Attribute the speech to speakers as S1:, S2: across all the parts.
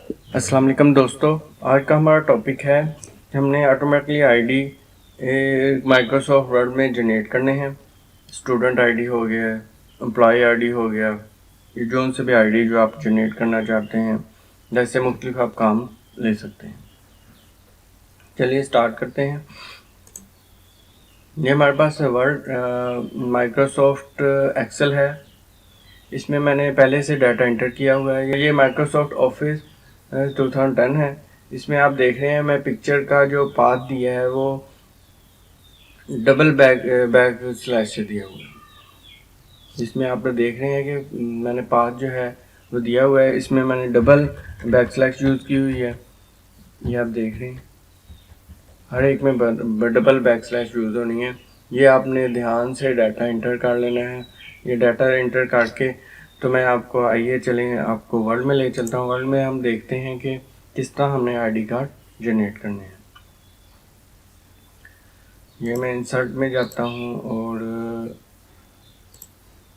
S1: अस्सलाम वालेकुम दोस्तों, आज का हमारा टॉपिक है कि हमने ऑटोमेटिकली आईडी माइक्रोसॉफ्ट वर्ड में जनरेट करने हैं। स्टूडेंट आईडी हो गया, एम्प्लॉय आईडी हो गया, ये जो उनसे भी आईडी जो आप जनरेट करना चाहते हैं, जैसे मुख्तलिफ आप काम ले सकते हैं। चलिए स्टार्ट करते हैं। ये हमारे पास वर्ड माइक्रोसॉफ्ट एक्सेल है। इसमें मैंने पहले से डाटा एंटर किया हुआ है। ये माइक्रोसॉफ्ट ऑफिस 2010 है। इसमें आप देख रहे हैं मैं पिक्चर का जो पाथ दिया है वो डबल बैक स्लैश से दिया हुआ है। इसमें आप देख रहे हैं कि मैंने पाथ जो है वो दिया हुआ है, इसमें मैंने डबल बैक स्लैश यूज़ की हुई है। ये आप देख रहे हैं हर एक में डबल बैक स्लैश यूज़ होनी है। ये आपने ध्यान से डाटा इंटर कर लेना है। ये डाटा इंटर करके तो मैं आपको आइए चलें आपको वर्ल्ड में ले चलता हूँ। वर्ल्ड में हम देखते हैं कि किस तरह हमने आईडी कार्ड जनरेट करने हैं। ये मैं इंसर्ट में जाता हूँ और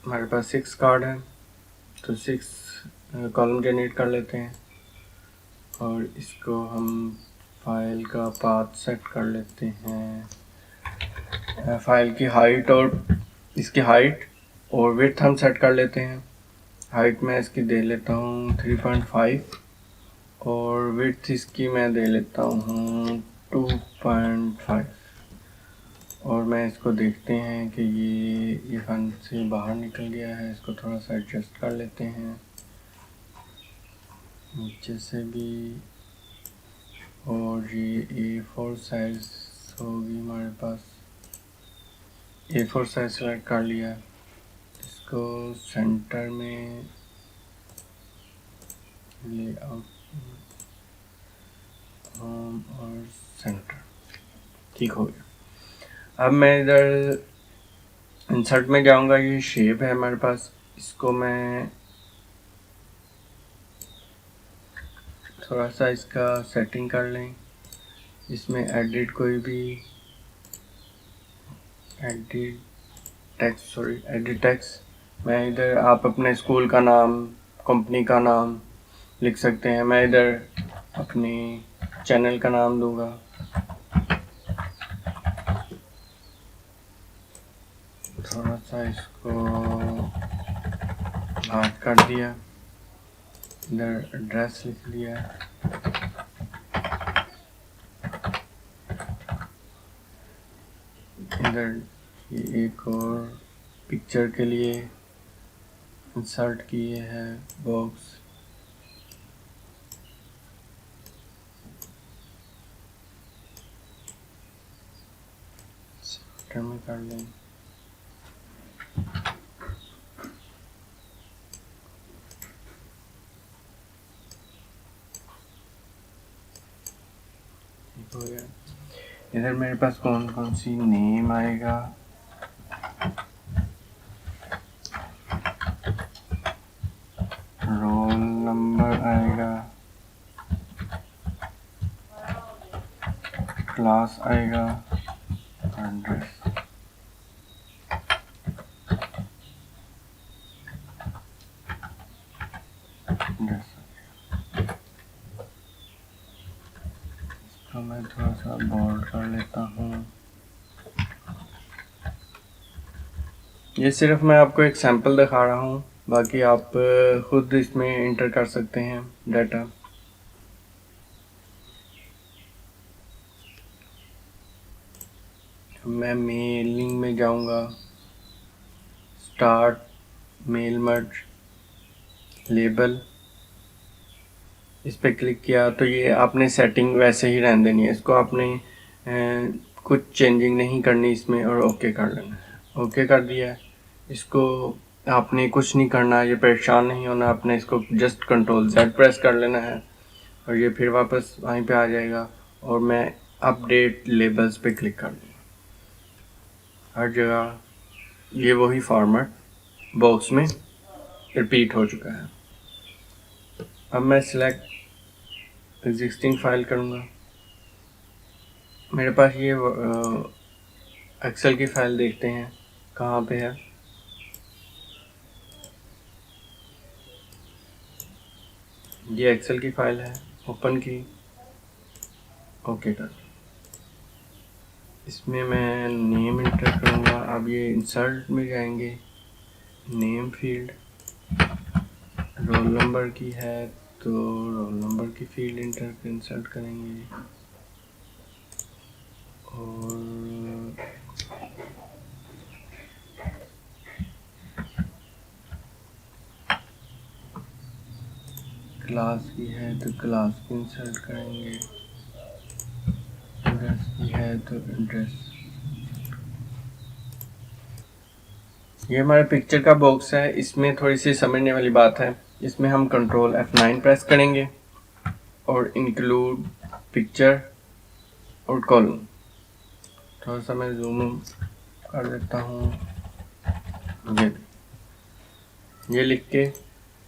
S1: हमारे पास 6 कार्ड है, तो 6 कॉलम जनरेट कर लेते हैं और इसको हम फाइल का पाथ सेट कर लेते हैं। फाइल की हाइट और इसकी हाइट और विड्थ हम सेट कर लेते हैं। हाइट मैं इसकी दे लेता हूँ 3.5 और विड्थ इसकी मैं दे लेता हूँ 2.5। और मैं इसको देखते हैं कि ये फन से बाहर निकल गया है, इसको थोड़ा सा एडजस्ट कर लेते हैं नीचे से भी। और ये A4 साइज होगी हमारे पास। A4 साइज सेलेक्ट कर लिया, इसको सेंटर में लेआउट होम और सेंटर ठीक हो गया। अब मैं इधर इंसर्ट में जाऊंगा। ये शेप है हमारे पास, इसको मैं थोड़ा सा इसका सेटिंग कर लें। इसमें एडिट कोई भी एडिट टेक्स्ट मैं इधर आप अपने स्कूल का नाम, कंपनी का नाम लिख सकते हैं। मैं इधर अपनी चैनल का नाम दूंगा। थोड़ा सा इसको हार्ड कर दिया, इधर एड्रेस लिख लिया। इधर एक और पिक्चर के लिए इंसर्ट किए हैं बॉक्स। सेंटर में कर लें। ठीक हो गया। इधर मेरे पास कौन कौन सी नेम आएगा, रोल नंबर आएगा, क्लास आएगा, एड्रेस। इसको मैं थोड़ा सा बोल्ड कर लेता हूँ। ये सिर्फ मैं आपको एक सैंपल दिखा रहा हूँ, बाकी आप खुद इसमें इंटर कर सकते हैं डाटा। मैं मेलिंग में जाऊंगा, स्टार्ट मेल मर्ज लेबल, इस पर क्लिक किया तो ये आपने सेटिंग वैसे ही रहने देनी है। इसको आपने कुछ चेंजिंग नहीं करनी इसमें और ओके कर लेना है। ओके कर दिया है। इसको आपने कुछ नहीं करना, ये परेशान नहीं होना। आपने इसको जस्ट कंट्रोल Z प्रेस कर लेना है और ये फिर वापस वहीं पे आ जाएगा। और मैं अपडेट लेबल्स पे क्लिक कर दूँगा। हर जगह ये वही फॉर्मेट बॉक्स में रिपीट हो चुका है। अब मैं सिलेक्ट एग्जिस्टिंग फाइल करूँगा। मेरे पास ये एक्सेल की फ़ाइल देखते हैं कहाँ पे है। ये एक्सेल की फाइल है, ओपन की, ओके कर। इसमें मैं नेम इंटर करूँगा। अब ये इंसर्ट में जाएंगे, नेम फील्ड, रोल नंबर की है तो रोल नंबर की फील्ड इंसर्ट करेंगे और क्लास की है तो क्लास की इंसर्ट करेंगे, एड्रेस की है तो एड्रेस। ये हमारे पिक्चर का बॉक्स है। इसमें थोड़ी सी समझने वाली बात है, इसमें हम कंट्रोल F9 प्रेस करेंगे और इंक्लूड पिक्चर और कॉलम। थोड़ा सा मैं जूम कर देता हूँ। ये लिख के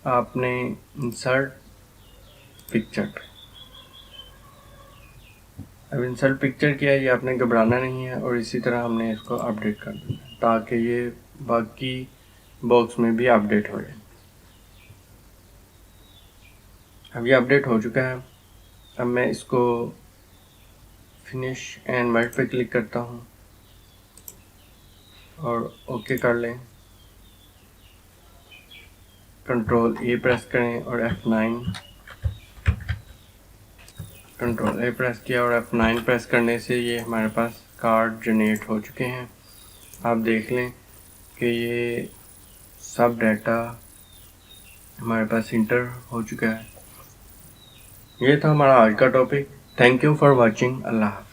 S1: आपने इंसर्ट पिक्चर पे, अब इंसर्ट पिक्चर किया, ये आपने घबराना नहीं है और इसी तरह हमने इसको अपडेट कर देना है ताकि ये बाकी बॉक्स में भी अपडेट हो जाए। अब ये अपडेट हो चुका है। अब मैं इसको फिनिश एंड वर्क पे क्लिक करता हूँ और ओके कर लें। कंट्रोल ए प्रेस करें और F9, कंट्रोल ए प्रेस किया और F9 प्रेस करने से ये हमारे पास कार्ड जनरेट हो चुके हैं। आप देख लें कि ये सब डाटा हमारे पास इंटर हो चुका है। ये था हमारा आज का topic. Thank you for watching. अल्लाह हाफ़िज़।